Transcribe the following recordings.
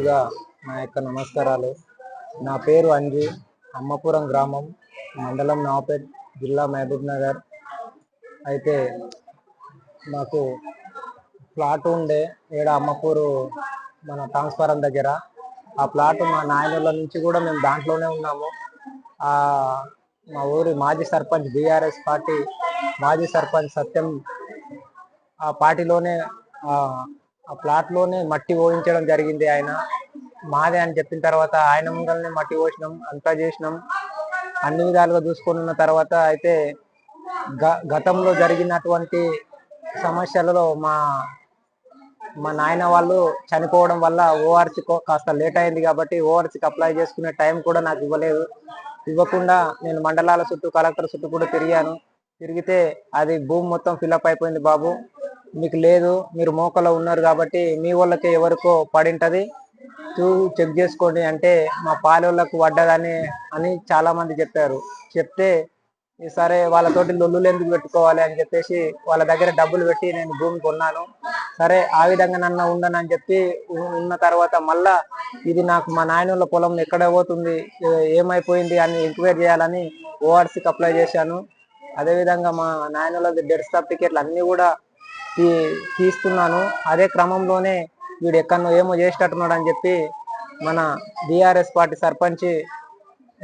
ముందుగా నా యొక్క నమస్కారాలు. నా పేరు అంజు, అమ్మపురం గ్రామం, మండలం నవాపేట్, జిల్లా మహబూబ్ నగర్. అయితే మాకు ప్లాట్ ఉండే ఏడ అమ్మపూరు మన ట్రాన్స్ఫారం దగ్గర. ఆ ప్లాట్ మా నాయనల నుంచి కూడా మేము దాంట్లోనే ఉన్నాము. మా ఊరి మాజీ సర్పంచ్, బీఆర్ఎస్ పార్టీ మాజీ సర్పంచ్ సత్యం ఆ పార్టీలోనే ఆ ప్లాట్ లోనే మట్టి పోయించడం జరిగింది. ఆయన మాదే అని చెప్పిన తర్వాత ఆయన ముందరనే మట్టి పోసినాం, అంతా చేసినాం. అన్ని విధాలుగా చూసుకున్న తర్వాత అయితే గతంలో జరిగినటువంటి సమస్యలలో మా నాయన వాళ్ళు చనిపోవడం వల్ల ఓఆర్సీ కాస్త లేట్ అయింది కాబట్టి ఓఆర్సీకి అప్లై చేసుకునే టైం కూడా నాకు ఇవ్వకుండా నేను మండలాల చుట్టూ, కలెక్టర్ చుట్టూ కూడా తిరిగితే అది భూమి మొత్తం ఫిల్అప్ అయిపోయింది. బాబు మీకు లేదు, మీరు మోకలో ఉన్నారు కాబట్టి మీ వాళ్ళకి ఎవరికో పడింటది, చెక్ చేసుకోండి అంటే మా పాలోళ్ళకు పడ్డదని చాలా మంది చెప్తే సరే వాళ్ళతోటి లొల్లులు ఎందుకు పెట్టుకోవాలి అని చెప్పేసి వాళ్ళ దగ్గర డబ్బులు పెట్టి నేను భూమి కొన్నాను. సరే ఆ విధంగా నన్ను ఉండనని చెప్పి ఉన్న తర్వాత మళ్ళా ఇది నాకు మా నాయనోళ్ళ పొలం ఎక్కడ పోతుంది, ఏమైపోయింది అని ఎంక్వైరీ చేయాలని ఓఆర్సీకి అప్లై చేశాను. అదేవిధంగా మా నాయనోళ్ళ డెత్ సర్టిఫికేట్లు అన్ని కూడా తీస్తున్నాను. అదే క్రమంలోనే వీడు ఎక్కడో ఏమో చేసేటట్టున్నాడు అని చెప్పి మన బీఆర్ఎస్ పార్టీ సర్పంచ్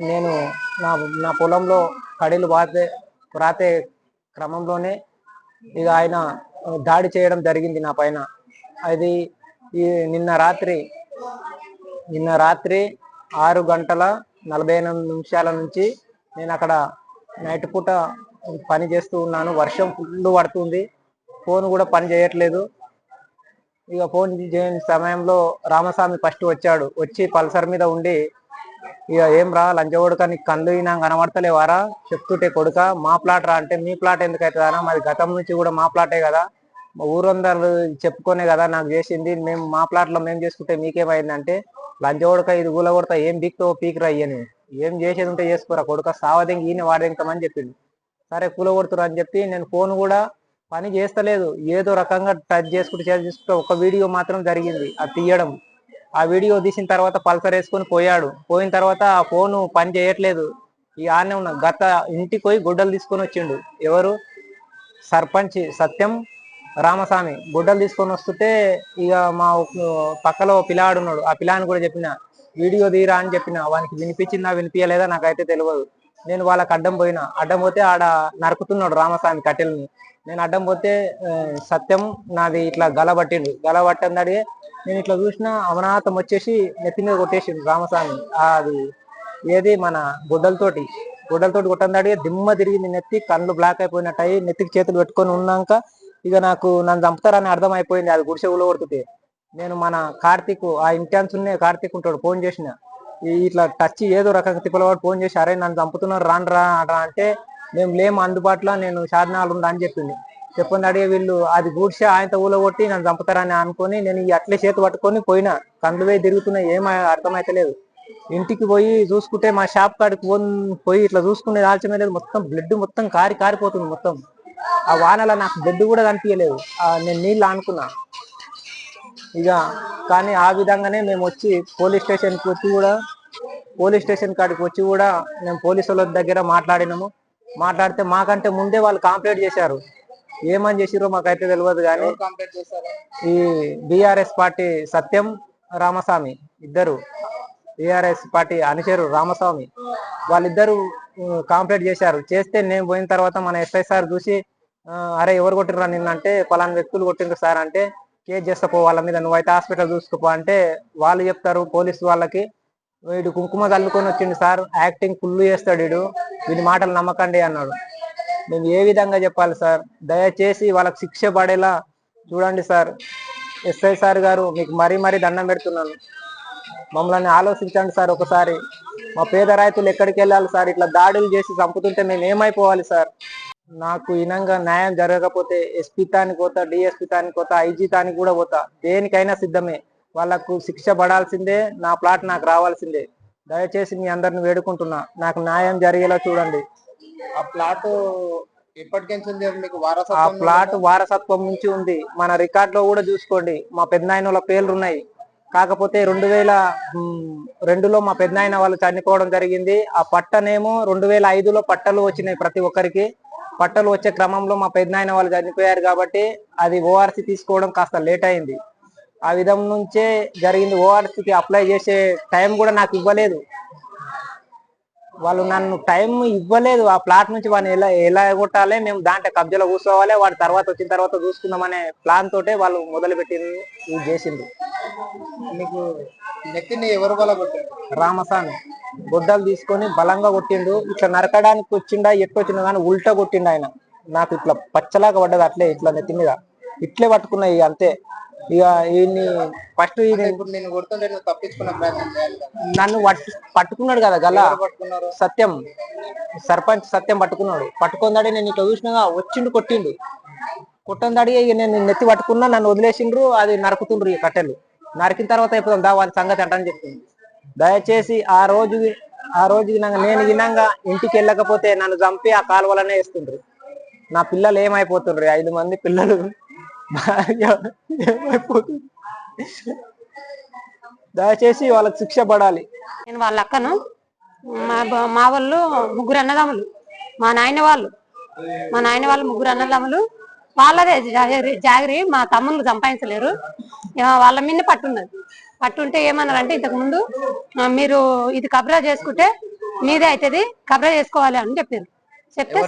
నేను నా పొలంలో కడీలు రాతే క్రమంలోనే ఇక ఆయన దాడి చేయడం జరిగింది నా పైన. అది నిన్న రాత్రి 6:48 నుంచి నేను అక్కడ నైట్ పూట పని చేస్తూ ఉన్నాను. వర్షం ఫుల్ పడుతుంది, ఫోన్ కూడా పని చేయట్లేదు. ఇక ఫోన్ చేయని సమయంలో రామస్వామి ఫస్ట్ వచ్చి పల్సర్ మీద ఉండి, ఇక ఏం రా లంచగొడక, నీకు కళ్ళు అయినా కనబడతలేవారా, చెప్తుంటే కొడుక మా ప్లాట్ రా అంటే, మీ ప్లాట్ ఎందుకు అవుతుందా, మాది గతం నుంచి కూడా మా ప్లాటే కదా, మా ఊరందరూ చెప్పుకునే కదా నాకు చేసింది, మేము మా ప్లాట్లో మేము చేసుకుంటే మీకేమైందంటే, లంచగొడక ఇది కూలగొడతా, ఏం బీక్తో పీకిరా అయ్యని, ఏం చేసేది ఉంటే చేసుకోరా కొడుక, సావదెంగి ఈయన వాడదెంకమని చెప్పింది. సరే కూలగొడుతురా అని చెప్పి నేను ఫోన్ కూడా పని చేస్తలేదు, ఏదో రకంగా టచ్ చేసుకుంటూ ఒక వీడియో మాత్రం జరిగింది అది తీయడం. ఆ వీడియో తీసిన తర్వాత పల్సర్ వేసుకొని పోయిన తర్వాత ఆ ఫోను పని చేయట్లేదు. ఈ ఆనే ఉన్న గత ఇంటికి పోయి గుడ్డలు తీసుకొని వచ్చిండు. ఎవరు? సర్పంచ్ సత్యం రామస్వామి గుడ్డలు తీసుకొని వస్తుంటే ఇక మా పక్కలో పిల్లాడు ఉన్నాడు, ఆ పిల్లాని కూడా చెప్పిన వీడియో తీరా అని చెప్పిన. వానికి వినిపించిందా వినిపించలేదా నాకైతే తెలియదు. నేను వాళ్ళకి అడ్డం పోతే ఆడ నరుకుతున్నాడు రామస్వామి కట్టెల్ని. నేను అడ్డం పోతే సత్యం నాది ఇట్లా గలబట్టింది. నేను ఇట్లా చూసిన అవనాతం వచ్చేసి నెత్తి మీద కొట్టేసిండు రామస్వామి. అది ఏది మన గుడ్డలతోటి కొట్టందాడి దిమ్మ తిరిగింది నెత్తి, కళ్ళు బ్లాక్ అయిపోయినట్టు నెత్తికి చేతులు పెట్టుకొని ఉన్నాక ఇక నన్ను చంపుతారని అర్థం అయిపోయింది. అది గుడిసె కొడుతుంటే నేను మన కార్తీక్, ఆ ఇంటాన్స్ కార్తీక్ ఉంటాడు, ఫోన్ చేసిన ఇట్లా టచ్ ఏదో రకంగా తిప్పలవాడు ఫోన్ చేసి అరే నన్ను చంపుతున్నారు రాండ్రా అంటే, మేము లేము అందుబాటులో, నేను షాద్నాలు ఉండా అని చెప్పింది. చెప్పండి అడిగే వీళ్ళు అది గూడ్చే ఆయనతో కొట్టి నన్ను చంపుతారని అనుకొని నేను అట్లే చేతి పట్టుకొని పోయినా. కళ్ళు వేయి తిరుగుతున్నాయి, ఏం అర్థమైతలేదు. ఇంటికి పోయి చూసుకుంటే మా షాప్ కాడికి పోయి ఇట్లా చూసుకునే ఆలోచన లేదు, మొత్తం బ్లడ్ మొత్తం కారిపోతుంది మొత్తం. ఆ వానలో నాకు బ్లడ్ కూడా కనిపించలేదు, నేను నీళ్ళు అనుకున్నా ఇక. కానీ ఆ విధంగానే మేము వచ్చి పోలీస్ స్టేషన్ కాడికి వచ్చి కూడా మేము పోలీసు వాళ్ళ దగ్గర మాట్లాడితే మాకంటే ముందే వాళ్ళు కంప్లైంట్ చేశారు. ఏమని చేసిరో మాకైతే తెలియదు. కానీ ఈ బీఆర్ఎస్ పార్టీ సత్యం రామస్వామి ఇద్దరు, బీఆర్ఎస్ పార్టీ అనుచరు రామస్వామి వాళ్ళిద్దరు కంప్లైంట్ చేస్తే నేను పోయిన తర్వాత మన ఎస్ఐ సార్ చూసి అరే ఎవరు కొట్టిర్రా నిన్నంటే, పలానా వ్యక్తులు కొట్టిండ్రు సార్ అంటే, కేసు చేస్తపో వాళ్ళ మీద, నువ్వైతే హాస్పిటల్ చూసుకోపో అంటే వాళ్ళు చెప్తారు పోలీసు వాళ్ళకి, వీడు కుంకుమ చల్లుకొని వచ్చిండు సార్, యాక్టింగ్ ఫుల్ చేస్తాడు, వీడి మాటలు నమ్మకండి అన్నాడు. మేము ఏ విధంగా చెప్పాలి సార్, దయచేసి వాళ్ళకి శిక్ష పడేలా చూడండి సార్. ఎస్ఐ సార్ గారు మీకు మరీ దండం పెడుతున్నాను, మమ్మల్ని ఆలోచించండి సార్ ఒకసారి. మా పేద రైతులు ఎక్కడికి వెళ్ళాలి సార్, ఇట్లా దాడులు చేసి చంపుతుంటే మేము ఏమైపోవాలి సార్. నాకు ఇనంగా న్యాయం జరగకపోతే ఎస్పీ తానికి పోతా, డిఎస్పీ తానికి పోతా, ఐజీ తానికి కూడా పోతా, దేనికైనా సిద్ధమే. వాళ్ళకు శిక్ష పడాల్సిందే, నా ప్లాట్ నాకు రావాల్సిందే. దయచేసి మీ అందరిని వేడుకుంటున్నా, నాకు న్యాయం జరిగేలా చూడండి. ఆ ప్లాట్ ఎప్పటికెంచి మీకు ఆ ప్లాట్ వారసత్వం నుంచి ఉంది, మన రికార్డ్ లో కూడా చూసుకోండి, మా పెద్దనాయనల పేర్లు ఉన్నాయి. కాకపోతే 2002లో మా పెద్దనాయన వాళ్ళు చనిపోవడం జరిగింది. ఆ పట్టనేమో 2005లో పట్టలు వచ్చినాయి ప్రతి ఒక్కరికి. పట్టలు వచ్చే క్రమంలో మా పెద్దనాయన వాళ్ళు చనిపోయారు కాబట్టి అది ఓఆర్సీ తీసుకోవడం కాస్త లేట్ అయింది. ఆ విధం నుంచే జరిగింది. ఓఆర్సీకి అప్లై చేసే టైం కూడా నాకు ఇవ్వలేదు. వాళ్ళు నన్ను టైం ఇవ్వలేదు. ఆ ప్లాట్ నుంచి వాడిని ఎలా ఎగొట్టాలి, మేము దాంట్లో కబ్జాలో కూర్చోవాలి, వాడి తర్వాత వచ్చిన తర్వాత చూసుకుందామనే ప్లాన్ తోటే వాళ్ళు మొదలు పెట్టింది, ఇది చేసింది. మీకు నెత్తిని ఎవరు బల కొట్టారు? రామస్వామి గొడ్డలు తీసుకొని బలంగా కొట్టిండు. ఇట్లా నరకడానికి వచ్చిండా ఎట్టొచ్చిండు కానీ ఉల్టా కొట్టిండు ఆయన. నాకు ఇట్లా పచ్చలాగా పడ్డది, అట్లే ఇట్లా నెత్తి మీద ఇట్లే పట్టుకున్నా. ఇక అంతే. ఇక ఈయన్ని ఫస్ట్ ఇప్పుడు నేను కొడుతుంటే నువ్వు తప్పించుకున్న ప్రయత్నం చేయాలి కదా. నన్ను పట్టుకున్నాడు కదా గల పట్టుకున్నారు సత్యం, సర్పంచ్ సత్యం పట్టుకున్నాడు. పట్టుకుందాడి నేను ఇట్లా చూసినగా వచ్చిండు, కొట్టిండు. కొట్టందాడి ఇక నేను నెత్తి పట్టుకున్నా, నన్ను వదిలేసిండ్రు. అది నరుకుతుండ్రు ఈ కట్టెలు. నరికిన తర్వాత అయిపోతాం దా వాళ్ళ సంగతి అంటని చెప్పింది. దయచేసి ఆ రోజు నేను వినంగా ఇంటికి వెళ్ళకపోతే నన్ను చంపి ఆ కాలువలనే వేస్తుండ్రు. నా పిల్లలు ఏమైపోతుండ్రు, 5 మంది పిల్లలు ఏమైపోతుంది. దయచేసి వాళ్ళకి శిక్ష పడాలి. నేను వాళ్ళ అక్కను, మా వాళ్ళు 3 అన్నదమ్ములు, మా నాయన వాళ్ళు 3 అన్నదమ్ములు. వాళ్ళదే జాగిరి, మా తమ్ముళ్ళు సంపాదించలేరు. వాళ్ళ మీద పట్టుంటే ఏమన్నారంటే ఇంతకు ముందు మీరు ఇది కబ్రా చేసుకుంటే మీదే అవుతుంది, కబ్రా చేసుకోవాలి అని చెప్పారు. చెప్తే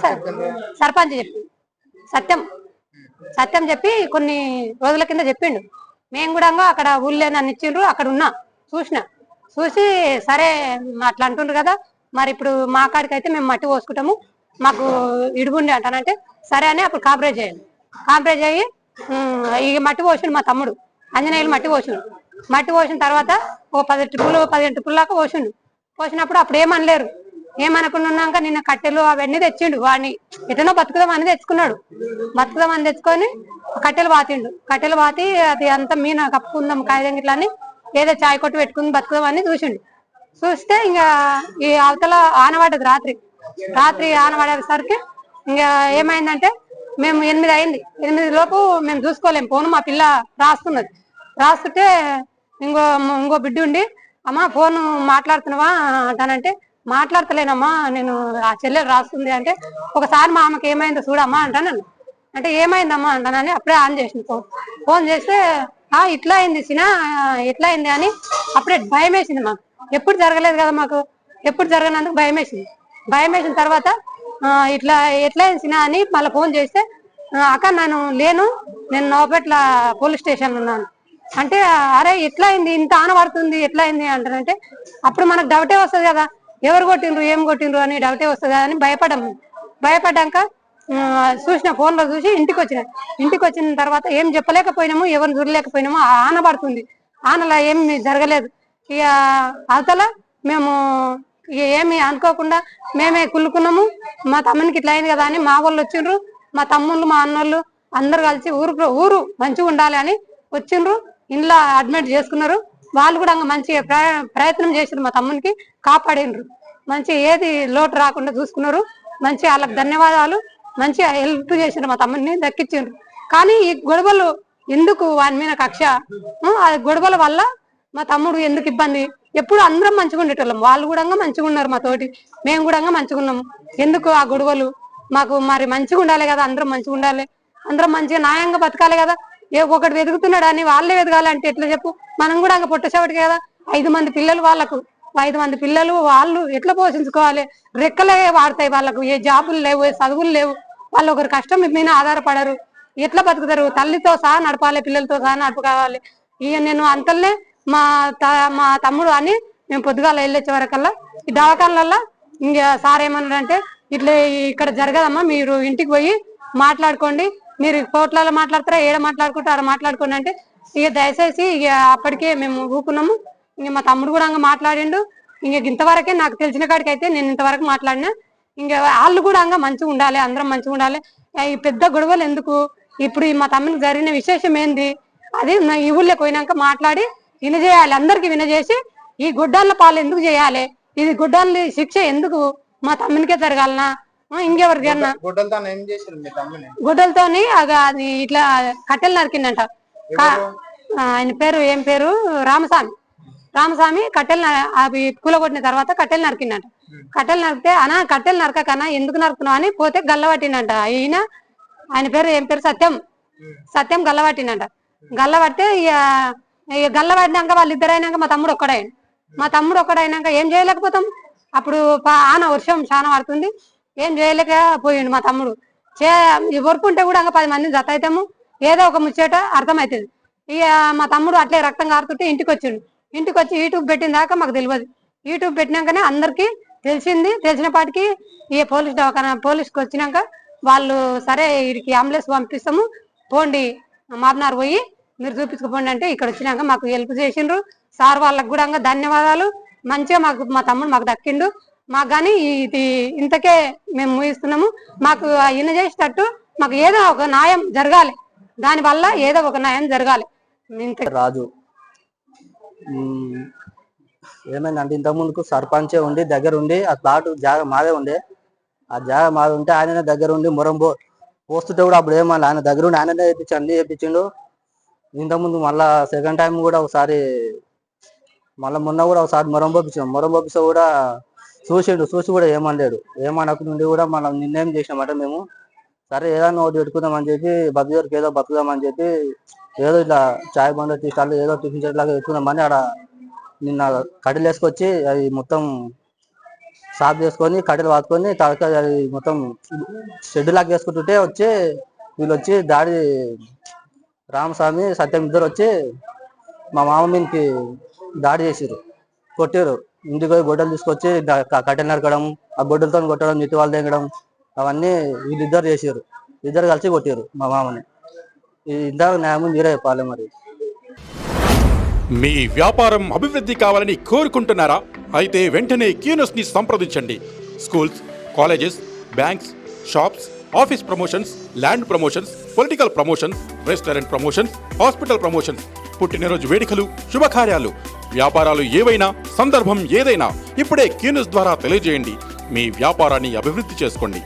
సర్పంచ్ చెప్పిండు, సత్యం చెప్పి కొన్ని రోజుల కింద చెప్పిండు. మేము కూడా అక్కడ ఊళ్ళో నన్ను ఇచ్చిండ్రు, అక్కడ ఉన్నా చూసి సరే అట్లా అంటుండ్రు కదా, మరి ఇప్పుడు మా కాడికి అయితే మేము మట్టి పోసుకుంటాము, మాకు ఇడుగుండి అంటానంటే సరే అని అప్పుడు కాంప్రమైజ్ అయ్యి ఇక మట్టి పోసిండు. మా తమ్ముడు ఆంజనేయులు మట్టి పోసిన తర్వాత ఓ 15 ట్రిప్పులు దాకా పోసినప్పుడు అప్పుడు ఏమనలేరు. ఏమనుకున్నాక నిన్న కట్టెలు అవన్నీ తెచ్చిండు. వాడిని ఎటనో బతుకుదామని తెచ్చుకొని కట్టెలు పాతి అది అంతా మీన కప్పుకుందాం కాగితం ఇట్లా అని ఏదో చాయ్ కొట్టు పెట్టుకుని బతుకుదామని చూస్తే ఇంకా ఈ అవతల ఆనవాడదు. రాత్రి ఆనవాడేసరికి ఇంకా ఏమైందంటే మేము 8 అయింది. 8 లోపు మేము చూసుకోలేము ఫోన్. మా పిల్ల రాస్తుంటే ఇంకో బిడ్డ ఉండి అమ్మా ఫోన్ మాట్లాడుతున్నావా అంటానంటే మాట్లాడతలేనమ్మా, నేను ఆ చెల్లెలు రాస్తుంది అంటే ఒకసారి మా అమ్మకి ఏమైందో చూడమ్మా అంటాను. అంటే ఏమైందమ్మా అంటానని అప్పుడే ఆన్ చేసింది ఫోన్ చేస్తే ఇట్లా అయింది సినా, ఎట్లా అయింది అని అప్పుడే భయం వేసింది. మాకు ఎప్పుడు జరగలేదు కదా, మాకు ఎప్పుడు జరగనందుకు భయం వేసిన తర్వాత ఇట్లా ఎట్లా అయింది సినా అని మళ్ళీ ఫోన్ చేస్తే అక్క నేను నవపేట్ల పోలీస్ స్టేషన్ ఉన్నాను అంటే అరే ఎట్లా అయింది, ఇంత ఆనబడుతుంది, ఎట్లా అయింది అంటారంటే అప్పుడు మనకు డౌటే వస్తుంది కదా, ఎవరు కొట్టిండ్రు ఏం కొట్టిండ్రు అని డౌటే వస్తుంది కదా అని భయపడ్డాక చూసిన ఫోన్ లో చూసి ఇంటికి వచ్చిన తర్వాత ఏం చెప్పలేకపోయినాము, ఎవరిని చూడలేకపోయినాము. ఆనబడుతుంది, ఆనలా ఏమి జరగలేదు. ఇక అవతల మేము ఏమి అనుకోకుండా మేమే కుళ్ళుకున్నాము. మా తమ్మునికి ఇట్లా అయింది కదా అని మా వాళ్ళు వచ్చిండ్రు, మా తమ్ముళ్ళు మా అన్నోళ్ళు అందరు కలిసి ఊరు మంచిగా ఉండాలి అని వచ్చిండ్రు. ఇంట్లో అడ్మిట్ చేసుకున్నారు. వాళ్ళు కూడా మంచిగా ప్రయత్నం చేసిండ్రు, మా తమ్మునికి కాపాడిండ్రు. మంచి ఏది లోటు రాకుండా చూసుకున్నారు. మంచి వాళ్ళకి ధన్యవాదాలు. మంచిగా హెల్ప్ చేసిండ్రు, మా తమ్ముడిని దక్కించిండ్రు. కానీ ఈ గొడవలు ఎందుకు, వాని మీద కక్ష, ఆ గొడవల వల్ల మా తమ్ముడు ఎందుకు ఇబ్బంది. ఎప్పుడు అందరం మంచిగా ఉండేటోళ్ళం, వాళ్ళు కూడా మంచిగా ఉన్నారు మాతోటి, మేము కూడా మంచిగా ఉన్నాము. ఎందుకు ఆ గొడవలు, మాకు మరి మంచిగా ఉండాలి కదా, అందరం మంచిగా ఉండాలి, అందరం మంచిగా న్యాయంగా బతకాలి కదా. ఒకటి వెతుకుతున్నాడు అని వాళ్ళే వెతకాలంటే ఎట్లా చెప్పు. మనం కూడా పొట్టసేపటికి కదా 5 మంది పిల్లలు, వాళ్ళకు 5 మంది పిల్లలు, వాళ్ళు ఎట్లా పోషించుకోవాలి. రెక్కలే వాడతాయి వాళ్ళకు, ఏ జాబులు లేవు, ఏ చదువులు లేవు. వాళ్ళు ఒకరి కష్టం మీద ఆధారపడరు, ఎట్లా బతుకుతారు. తల్లితో సహా నడపాలి, పిల్లలతో సహా నడపకావాలి. ఇక నేను అంతలనే మా తమ్ముడు అని మేము పొద్దుగాల వెళ్ళొచ్చే వరకల్లా ఈ దవాఖానలల్లో ఇంకా సార్ ఏమన్నాడంటే ఇట్లా ఇక్కడ జరగదమ్మా, మీరు ఇంటికి పోయి మాట్లాడుకోండి, మీరు కోట్లలో మాట్లాడతారా, ఏడ మాట్లాడుకుంటే ఆడ మాట్లాడుకోండి అంటే ఇక దయచేసి ఇక అప్పటికే మేము ఊకున్నాము. ఇంక మా తమ్ముడు కూడా మాట్లాడిండు. ఇంక ఇంతవరకే నాకు తెలిసిన కాడికి అయితే నేను ఇంతవరకు మాట్లాడినా. ఇంకా వాళ్ళు కూడా మంచిగా ఉండాలి, అందరం మంచిగా ఉండాలి. ఈ పెద్ద గొడవలు ఎందుకు, ఇప్పుడు మా తమ్మునికి జరిగిన విశేషం ఏంది అది ఈ ఊళ్ళోకి పోయినాక మాట్లాడి వినజేయాలి, అందరికి వినజేసి ఈ గుడ్డాల పాలు ఎందుకు చేయాలి, ఇది గుడ్డాల శిక్ష ఎందుకు మా తమ్మునికే జరగాలనా ఇంకెవరికి అన్నా. గుడ్డలతోని అది ఇట్లా కట్టెలు నరికిందంట. ఆయన పేరు ఏం పేరు రామస్వామి కట్టెలు అవి కూలగొట్టిన తర్వాత కట్టెలు నరికిండట. కట్టెలు నరికితే కట్టెలు నరకకన్నా ఎందుకు నరుకున్నావు అని పోతే గల్లబట్టిండంట. ఆయన పేరు ఏం పేరు సత్యం గల్లబట్టిండంట. గల్లబట్టే ఇక గల్లబట్టినాక వాళ్ళిద్దరు అయినాక మా తమ్ముడు ఒక్కడైనాక ఏం చేయలేకపోతాం. అప్పుడు వర్షం చాలా పడుతుంది, ఏం చేయలేకపోయిండు మా తమ్ముడు. వర్క్ కూడా 10 మందిని జత అవుతాము, ఏదో ఒక ముచ్చట అర్థమవుతుంది. ఇక మా తమ్ముడు అట్లే రక్తం కారుతుంటే ఇంటికి వచ్చి యూట్యూబ్ పెట్టిన దాకా మాకు తెలియదు. యూట్యూబ్ పెట్టినాకనే అందరికి తెలిసినపాటికి ఈ పోలీస్కి వచ్చినాక వాళ్ళు సరే వీడికి అంబులెన్స్ పంపిస్తాము, పోండి మాబ్నార్ పోయి మీరు చూపించుకుపోండి అంటే ఇక్కడ వచ్చినాక మాకు హెల్ప్ చేసిండ్రు. సార్ వాళ్ళకు కూడా ధన్యవాదాలు. మంచిగా మా తమ్ముడు మాకు దక్కిండు. మాకు కానీ ఇది ఇంతకే మేము ముగిస్తున్నాము. మాకు ఈయన చేసేటట్టు మాకు ఏదో ఒక న్యాయం జరగాలి, దానివల్ల ఏదో ఒక న్యాయం జరగాలి. రాజు ఏమైందంటే ఇంతకు ముందుకు సర్పంచే ఉండి దగ్గర ఉండి ఆ ప్లాట్ జాగా మాదే ఉండే, ఆ జాగా మాదే ఉంటే ఆయననే దగ్గర ఉండి మొరం పోస్తుంటే కూడా అప్పుడు ఏమన్నా ఆయన దగ్గర ఉండి ఆయననే అన్ని చేయించిండు. ఇంతకుముందు మళ్ళా సెకండ్ టైం కూడా ఒకసారి మొన్న కూడా ఒకసారి మొరం పోపిస్తే కూడా చూసి కూడా ఏమనలేడు. ఏమనకుండా కూడా మనం నిర్ణయం చేసినామంటే మేము సరే ఏదన్నా ఒకటి పెట్టుకుందామని చెప్పి బతుకు ఏదో బతుకుదామని చెప్పి ఏదో ఇట్లా చాయ్ బండ టీ స్టాల్ ఏదో టిఫిన్ సెట్లాగా పెట్టుకుందామని ఆడ నిన్న కట్టెలు వేసుకొచ్చి అది మొత్తం సాఫ్ చేసుకొని కట్టెలు వాడుకొని అది మొత్తం షెడ్ లాగా వేసుకుంటుంటే వీళ్ళు వచ్చి దాడి రామస్వామి సత్యం ఇద్దరు వచ్చి మా మామ మీదకి దాడి చేసిరు, కొట్టారు. ఇంటికి పోయి గొడ్డలు తీసుకొచ్చి కట్టెలు నరకడం, ఆ గొడ్డలతో కొట్టడం, నీటి వాళ్ళు తెగడం అవన్నీ వీళ్ళిద్దరు చేసారు. ఇద్దరు కలిసి కొట్టారు మా మామని. ఇద్దరు న్యాయం మీరే చెప్పాలి. మరి మీ వ్యాపారం అభివృద్ధి కావాలని కోరుకుంటున్నారా? అయితే వెంటనే క్యూనస్ ని సంప్రదించండి. Schools, colleges, banks, shops, office promotions, land promotions, political promotions, restaurant promotions, hospital promotions, పుట్టినరోజు వేడుకలు, శుభకార్యాలు, వ్యాపారాలు ఏవైనా, సందర్భం ఏదైనా ఇప్పుడే క్యూనస్ ద్వారా తెలియజేయండి. మీ వ్యాపారాన్ని అభివృద్ధి చేసుకోండి.